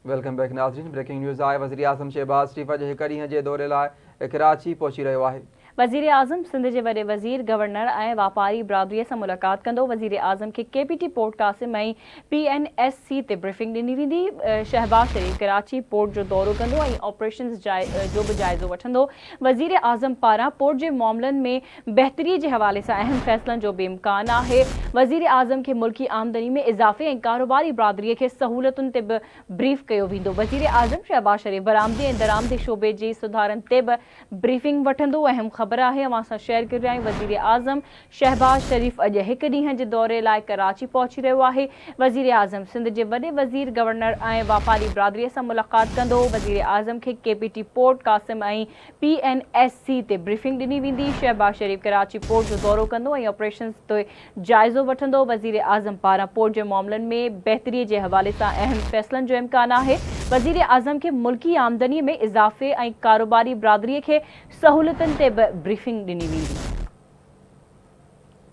Welcome back नाज़रीन। Breaking news आहे। वज़ीर आज़म शहबाज शरीफ़ अॼु हिक ॾींहं जे दौरे लाइ कराची पहुची रहियो आहे। वज़ीर आज़म सिंध के वॾे वज़ीर गवर्नर ऐं वापारी बिरादरीअ सां मुलाक़ात कंदो। वज़ीर आज़म के KPT पोर्ट कासिम ऐं PNSC ते ब्रीफिंग ॾिनी वेंदी। शहबाज शरीफ़ कराची पोर्ट जो दौरो कंदो ऐं ऑपरेशन्स जो बि जाइज़ो वठंदो। वज़ीर आज़म पारां पोर्ट जे मामलनि में बहितरी जे हवाले सां अहम फ़ैसिलनि जो बि इम्कान आहे। वज़ीर आज़म खे मुल्की आमदनी में इज़ाफ़े ऐं कारोबारी बिरादरीअ खे सहूलियतुनि ते बि ब्रीफ कयो वेंदो। वज़ीर आज़म शहबाज शरीफ़ बरामदी ऐं दरामदी शोबे जे सुधारनि ते बि ब्रीफिंग वठंदो। अहम ख़बर आहे अवां सां शेयर करे रहिया आहियूं। वज़ीर आज़म शहबाज शरीफ़ अॼु हिकु ॾींहं जे दौरे लाइ कराची पहुची रहियो आहे। वज़ीर आज़म सिंध जे वॾे वज़ीर गवर्नर ऐं वापारी बिरादरीअ सां मुलाक़ात कंदो। वज़ीर आज़म खे KPT पोर्ट कासिम ऐं PNSC ते ब्रीफिंग ॾिनी वेंदी। शहबाज शरीफ़ कराची पोर्ट जो दौरो कंदो ऐं ऑपरेशन्स ते जाइज़ो वठंदो। वज़ीर आज़म पारां पोर्ट जे मामलनि में बहितरीअ जे हवाले सां अहम फ़ैसिलनि जो इम्कान आहे। वज़ीर आज़म खे मुल्की आमदनीअ में इज़ाफ़े ऐं कारोबारी बिरादरीअ खे सहूलियतुनि ते बि ब्रीफिंग ॾिनी वेंदी।